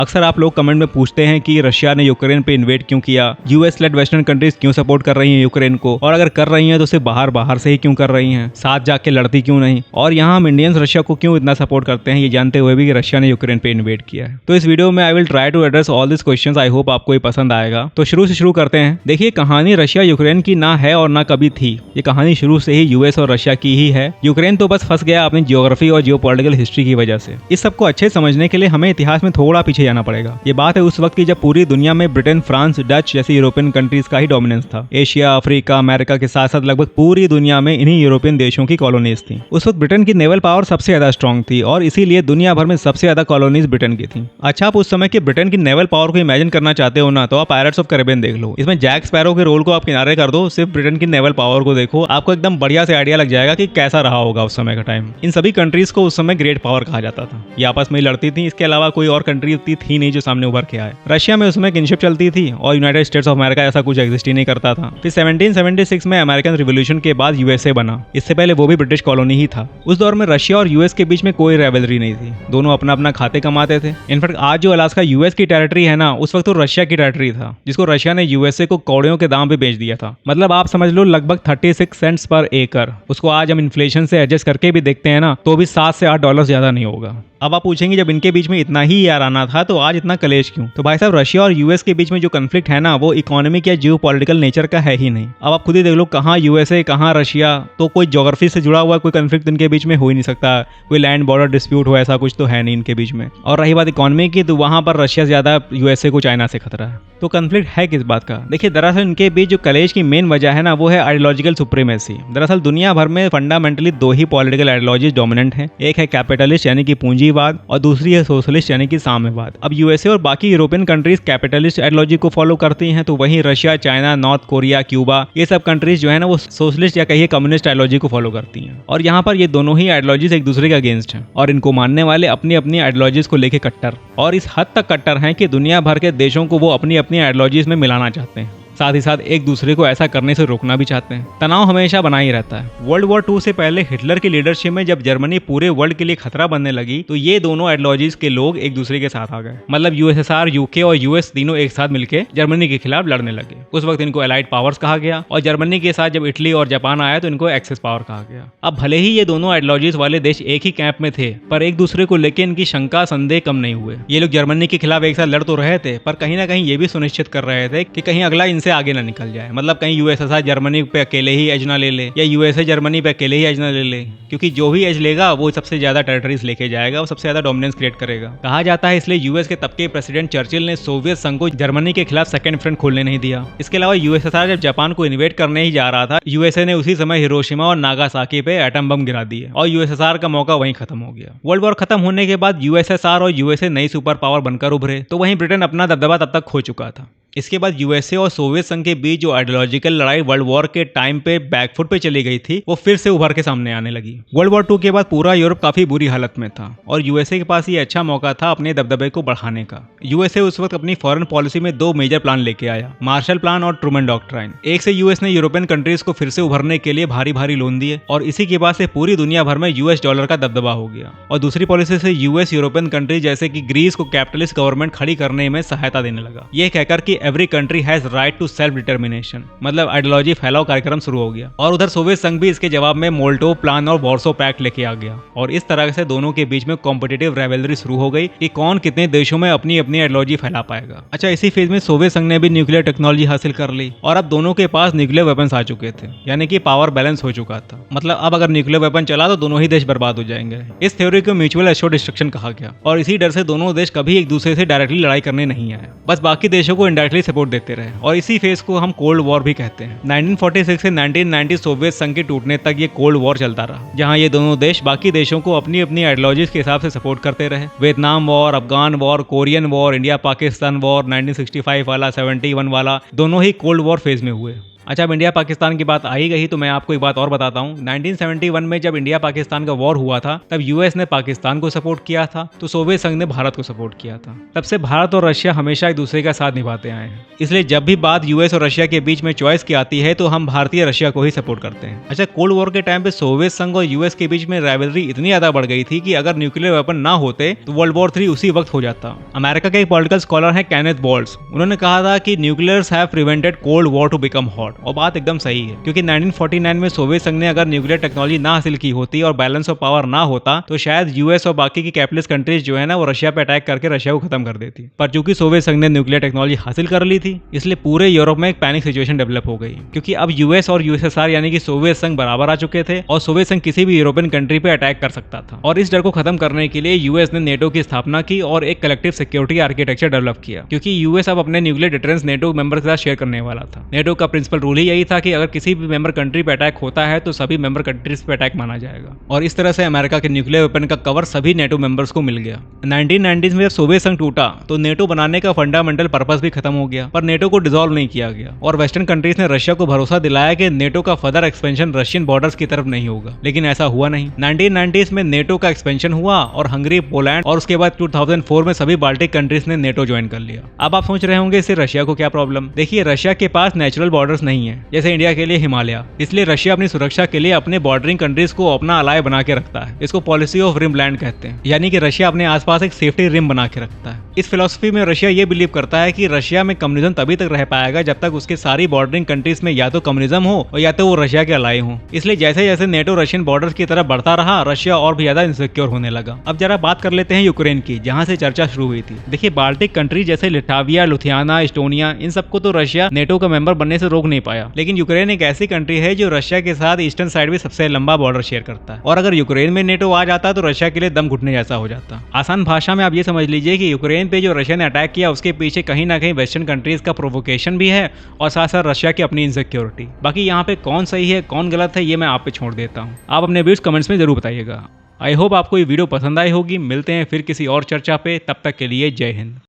अक्सर आप लोग कमेंट में पूछते हैं कि रशिया ने यूक्रेन पे इन्वेड क्यों किया, यूएस लेड वेस्टर्न कंट्रीज क्यों सपोर्ट कर रही हैं यूक्रेन को, और अगर कर रही हैं तो सिर्फ बाहर से ही क्यों कर रही हैं, साथ जाके लड़ती क्यों नहीं, और यहाँ हम इंडियंस रशिया को क्यों इतना सपोर्ट करते हैं ये जानते हुए भी कि रशिया ने यूक्रेन पे इन्वेड किया है। तो इस वीडियो में I will try to address all this questions. I hope आपको ये पसंद आएगा। तो शुरू से शुरू करते हैं। देखिए, कहानी रशिया यूक्रेन की ना है और ना कभी थी। ये कहानी शुरू से ही यूएस और रशिया की ही है। यूक्रेन तो बस फंस गया अपनी जियोग्राफी और जियोपॉलिटिकल हिस्ट्री की वजह से। इस सबको अच्छे समझने के लिए हमें इतिहास में थोड़ा पीछे जाना पड़ेगा। ये बात है उस वक्त की जब पूरी दुनिया में ब्रिटेन, फ्रांस, डच जैसी यूरोपियन कंट्रीज का ही डोमिनेंस था। एशिया, अफ्रीका, अमेरिका के साथ साथ लगभग पूरी दुनिया में इन्हीं यूरोपियन देशों की कॉलोनीज थी। उस वक्त ब्रिटेन की नेवल पावर सबसे ज्यादा स्ट्रॉन्ग थी और इसीलिए दुनिया भर में सबसे ज्यादा कॉलोनीज ब्रिटेन की थी। अच्छा, आप उस समय के ब्रिटेन की नेवल पावर को इमेजिन करना चाहते हो ना, तो आप पायरेट्स ऑफ कैरिबियन देख लो। इसमें जैक स्पैरो के रोल को आप किनारे कर दो, सिर्फ ब्रिटेन की नेवल पावर को देखो, आपको एकदम बढ़िया से आइडिया लग जाएगा कि कैसा रहा होगा उस समय का टाइम। इन सभी कंट्रीज को उस समय ग्रेट पावर कहा जाता था। ये आपस में लड़ती थी, इसके अलावा कोई और कंट्री उतनी थी नहीं जो सामने उभर के आए। रशिया में उसमें किनशिप चलती थी और यूनाइटेड स्टेट्स ऑफ अमेरिका ऐसा कुछ एग्जिस्ट ही नहीं करता था। फिर 1776 में अमेरिकन रिवॉल्यूशन के बाद यूएसए बना। इससे पहले वो भी ब्रिटिश कॉलोनी ही था। उस दौर में रशिया और यूएस के बीच में कोई राइवलरी नहीं थी। दोनों अपना अपना खाते कमाते थे। इनफैक्ट आज जो अलास्का यूएस की टेरिटरी है ना, उस वक्त तो रशिया की टेरिटरी था, जिसको रशिया ने यूएसए को कौड़ियों के दाम पे बेच दिया था। मतलब आप समझ लो लगभग 36 सेंट्स पर एकड़। उसको आज हम इन्फ्लेशन से एडजस्ट करके भी देखते हैं ना, तो भी $7 से $8 ज्यादा नहीं होगा। अब आप पूछेंगे जब इनके बीच में इतना ही याराना था तो आज इतना कलेश क्यों? तो भाई साहब, रशिया और यूएस के बीच में जो कन्फ्लिक्ट है ना, वो इकोनॉमिक या जियोपॉलिटिकल नेचर का है ही नहीं। अब आप खुद ही देख लो, कहाँ यूएसए कहाँ रशिया, तो कोई ज्योग्राफी से जुड़ा हुआ कोई कन्फ्लिक्ट इनके बीच में हो ही नहीं सकता। कोई लैंड बॉर्डर डिस्प्यूट हो, ऐसा कुछ तो है नहीं इनके बीच में। और रही बात इकोनॉमी की, तो वहां पर रशिया ज्यादा यूएसए को चाइना से खतरा है। तो कन्फ्लिक्ट है किस बात का? देखिए, दरअसल इनके बीच जो कलेश की मेन वजह है ना, वो है आइडियोलॉजिकल सुप्रीमेसी। दरअसल दुनिया भर में फंडामेंटली दो ही पॉलिटिकल आइडियोलॉजीज डोमिनेंट हैं। एक है कैपिटलिस्ट यानी कि पूंजीवाद, और दूसरी है सोशलिस्ट यानी कि साम्यवाद। अब यूएसए और बाकी यूरोपियन कंट्रीज कैपिटलिस्ट आइडियोलॉजी को फॉलो करती हैं, तो वहीं Russia, China, north Korea, Cuba, ये सब कंट्रीज जो है ना, वो सोशलिस्ट या कहिए कम्युनिस्ट आइडियोलॉजी को फॉलो करती हैं। और यहाँ पर ये दोनों ही आइडियोलॉजीज एक दूसरे के अगेंस्ट हैं और इनको मानने वाले अपनी अपनी आइडियोलॉजीज को लेके कट्टर, और इस हद तक कट्टर हैं कि दुनिया भर के देशों को वो अपनी अपनी आइडियोलॉजीज में मिलाना चाहते हैं। साथ ही साथ एक दूसरे को ऐसा करने से रोकना भी चाहते हैं। तनाव हमेशा बना ही रहता है। वर्ल्ड वॉर 2 से पहले हिटलर की लीडरशिप में जब जर्मनी पूरे वर्ल्ड के लिए खतरा बनने लगी, तो ये दोनों आइडियोलॉजीज के लोग एक दूसरे के साथ आ गए। मतलब यूएसएसआर, यूके और यूएस तीनों एक साथ मिलकर जर्मनी के खिलाफ लड़ने लगे। उस वक्त इनको एलाइड पावर्स कहा गया, और जर्मनी के साथ जब इटली और जापान आया तो इनको एक्सेस पावर कहा गया। अब भले ही ये दोनों आइडियोलॉजीज वाले देश एक ही कैंप में थे, पर एक दूसरे को लेकर इनकी शंका संदेह कम नहीं हुए। ये लोग जर्मनी के खिलाफ एक साथ लड़ तो रहे थे, पर कहीं ना कहीं ये भी सुनिश्चित कर रहे थे कि कहीं अगला इनसे आगे ना निकल जाए। मतलब कहीं यूएसएसआर जर्मनी पे अकेले ही एज ना ले ले, या यूएसए जर्मनी पे अकेले ही एज ना ले ले, क्योंकि जो भी एज लेगा वो सबसे ज्यादा टेरिटरीज लेके जाएगा, वो सबसे ज्यादा डोमिनेंस क्रिएट करेगा। कहा जाता है इसलिए यूएस के तब के प्रेसिडेंट चर्चिल ने सोवियत संघ को जर्मनी के खिलाफ सेकंड फ्रंट खोलने नहीं दिया। इसके अलावा यूएसएसआर जब जापान को इन्वेड करने ही जा रहा था, यूएसए ने उसी समय हिरोशिमा और नागासाकी पे एटम बम गिरा दिए और यूएसएसआर का मौका वहीं खत्म हो गया। वर्ल्ड वॉर खत्म होने के बाद यूएसएसआर और यूएसए नई सुपर पावर बनकर उभरे, तो वहीं ब्रिटेन अपना दबदबा तब तक खो चुका था। इसके बाद यूएसए और सोवियत संघ के बीच जो आइडियोलॉजिकल लड़ाई वर्ल्ड वॉर के टाइम पे बैकफुट पे चली गई थी, वो फिर से उभर के सामने आने लगी। वर्ल्ड वॉर 2 के बाद पूरा यूरोप काफी बुरी हालत में था और यूएसए के पास ये अच्छा मौका था अपने दबदबे को बढ़ाने का। यूएसए उस वक्त अपनी फॉरेन पॉलिसी में 2 मेजर प्लान लेके आया, मार्शल प्लान और ट्रूमन डॉक्ट्राइन। एक से यूएस ने यूरोपियन कंट्रीज को फिर से उभरने के लिए भारी भारी लोन दिए और इसी के बाद से पूरी दुनिया भर में यूएस डॉलर का दबदबा हो गया। और दूसरी पॉलिसी से यूएस यूरोपियन कंट्रीज जैसे कि ग्रीस को कैपिटलिस्ट गवर्नमेंट खड़ी करने में सहायता देने लगा, ये कहकर कि every country has right to self determination. मतलब आइडियोलॉजी फैलाओ कार्यक्रम शुरू हो गया। और उधर सोवियत संघ भी इसके जवाब में मोल्टोव प्लान और वॉर्सो पैक्ट लेके आ गया और इस तरह से दोनों के बीच में कॉम्पिटिटिव राइवलरी शुरू हो गई कि कौन कितने देशों में अपनी अपनी आइडियोलॉजी फैला पाएगा। अच्छा, इसी फेज में सोवियत संघ ने भी न्यूक्लियर टेक्नोलॉजी हासिल कर ली और अब दोनों के पास न्यूक्लियर वेपन्स आ चुके थे, यानी कि पावर बैलेंस हो चुका था। मतलब अब अगर न्यूक्लियर वेपन चला तो दोनों ही देश बर्बाद हो जाएंगे। इस थ्योरी को म्यूचुअल एश्योर्ड डिस्ट्रक्शन कहा गया और इसी डर से दोनों देश कभी एक दूसरे से डायरेक्टली लड़ाई करने नहीं आए, बस बाकी देशों को इनडायरेक्टली सपोर्ट देते रहे। और इसी फेज को हम कोल्ड वॉर भी कहते हैं। 1946 से 1990 सोवियत संघ के टूटने तक ये कोल्ड वॉर चलता रहा, जहां ये दोनों देश बाकी देशों को अपनी अपनी आइडियोलॉजीज के हिसाब से सपोर्ट करते रहे। Vietnam war, Afghan war, Korean war, India Pakistan war, 1965 वाला, 71 वाला, दोनों ही कोल्ड वॉर फेज में हुए। अच्छा, अब इंडिया पाकिस्तान की बात आई गई तो मैं आपको एक बात और बताता हूँ। 1971 में जब इंडिया पाकिस्तान का वॉर हुआ था तब यूएस ने पाकिस्तान को सपोर्ट किया था तो सोवियत संघ ने भारत को सपोर्ट किया था। तब से भारत और रशिया हमेशा एक दूसरे का साथ निभाते आए हैं। इसलिए जब भी बात यूएस और रशिया के बीच में चॉइस की आती है तो हम भारतीय रशिया को ही सपोर्ट करते हैं। अच्छा, कोल्ड वॉर के टाइम पे सोवियत संघ और यूएस के बीच में राइवलरी इतनी ज्यादा बढ़ गई थी कि अगर न्यूक्लियर वेपन ना होते तो वर्ल्ड वॉर 3 उसी वक्त हो जाता। अमेरिका के एक पॉलिटिकल स्कॉलर है केनेथ बॉल्ट्स, उन्होंने कहा था कि nuclears have prevented cold war to become hot. और बात एकदम सही है, क्योंकि 1949 में सोवियत संघ ने अगर न्यूक्लियर टेक्नोलॉजी ना हासिल की होती और बैलेंस ऑफ पावर ना होता तो शायद यूएस और बाकी की कैपिटलिस्ट कंट्रीज जो है ना वो रशिया पे अटैक करके रशिया को खत्म कर देती। पर चूंकि सोवियत संघ ने न्यूक्लियर टेक्नोलॉजी हासिल कर ली थी इसलिए पूरे यूरोप में एक पैनिक सिचुएशन डेवलप हो गई, क्योंकि अब यूएस और यूएसएसआर यानी कि सोवियत संघ बराबर आ चुके थे और सोवियत संघ किसी भी यूरोपियन कंट्री पे अटैक कर सकता था। और इस डर को खत्म करने के लिए यूएस ने नेटो की स्थापना की और एक कलेक्टिव सिक्योरिटी आर्किटेक्चर डेवलप किया, क्योंकि यूएस अब अपने न्यूक्लियर डिटरेंस नेटो मेंबर के साथ शेयर करने वाला था। नेटो का प्रिंसिपल रूल ही यही था कि अगर किसी भी मेंबर कंट्री पे अटैक होता है तो सभी मेंबर कंट्रीज पे अटैक माना जाएगा। और इस तरह से अमेरिका के न्यूक्लियर वेपन का कवर सभी नेटो मेंबर्स को मिल गया। 1990s में जब सोवियत संघ टूटा तो नेटो बनाने का फंडामेंटल पर्पस भी खत्म हो गया, पर नेटो को डिसॉल्व नहीं किया गया। और वेस्टर्न कंट्रीज ने रशिया को भरोसा दिलाया कि नेटो का फर्दर एक्सपेंशन रशियन बॉर्डर्स की तरफ नहीं होगा, लेकिन ऐसा हुआ नहीं। 1990s में नेटो का एक्सपेंशन हुआ और हंगरी, पोलैंड और उसके बाद 2004 में सभी बाल्टिक कंट्रीज ने नेटो ज्वाइन कर लिया। अब आप सोच रहे होंगे इससे रशिया को क्या प्रॉब्लम? देखिए, रशिया के पास नेचुरल बॉर्डर्स नहीं है जैसे इंडिया के लिए हिमालय, इसलिए रशिया अपनी सुरक्षा के लिए अपने बॉर्डरिंग कंट्रीज को अपना अलाय बना के रखता है। इसको पॉलिसी ऑफ रिम लैंड कहते हैं, यानी कि रशिया अपने आसपास एक सेफ्टी रिम बना के रखता है। इस फिलॉसफी में रशिया ये बिलीव करता है कि रशिया में कम्युनिज्म तभी तक रह पाएगा जब तक उसके सारी बॉर्डरिंग कंट्रीज में या तो कम्युनिज्म हो और या तो वो रशिया के अलाय हो। इसलिए जैसे जैसे नेटो रशियन बॉर्डर्स की तरफ बढ़ता रहा रशिया और भी ज्यादा इनसिक्योर होने लगा। अब जरा बात कर लेते हैं यूक्रेन की, जहां से चर्चा शुरू हुई थी। देखिए, बाल्टिक कंट्री जैसे लिथाविया, लुथियाना, एस्टोनिया, इन सबको तो रशिया नेटो का मेंबर बनने से रोक नहीं पाया, लेकिन यूक्रेन एक ऐसी कंट्री है जो रशिया के साथ ईस्टर्न साइड में सबसे लंबा बॉर्डर शेयर करता है। और अगर यूक्रेन में नेटो आ जाता तो रशिया के लिए दम घुटने जैसा हो जाता। आसान भाषा में आप ये समझ लीजिए कि यूक्रेन पे जो रशिया ने अटैक किया उसके पीछे कहीं ना कहीं वेस्टर्न कंट्रीज का प्रोवोकेशन भी है और साथ साथ रशिया की अपनी इनसिक्योरिटी। बाकी यहाँ पे कौन सही है कौन गलत है ये मैं आप पे छोड़ देता हूँ, आप अपने व्यूज कमेंट्स में जरूर बताइएगा। आई होप आपको ये वीडियो पसंद आई होगी। मिलते हैं फिर किसी और चर्चा पे, तब तक के लिए जय हिंद।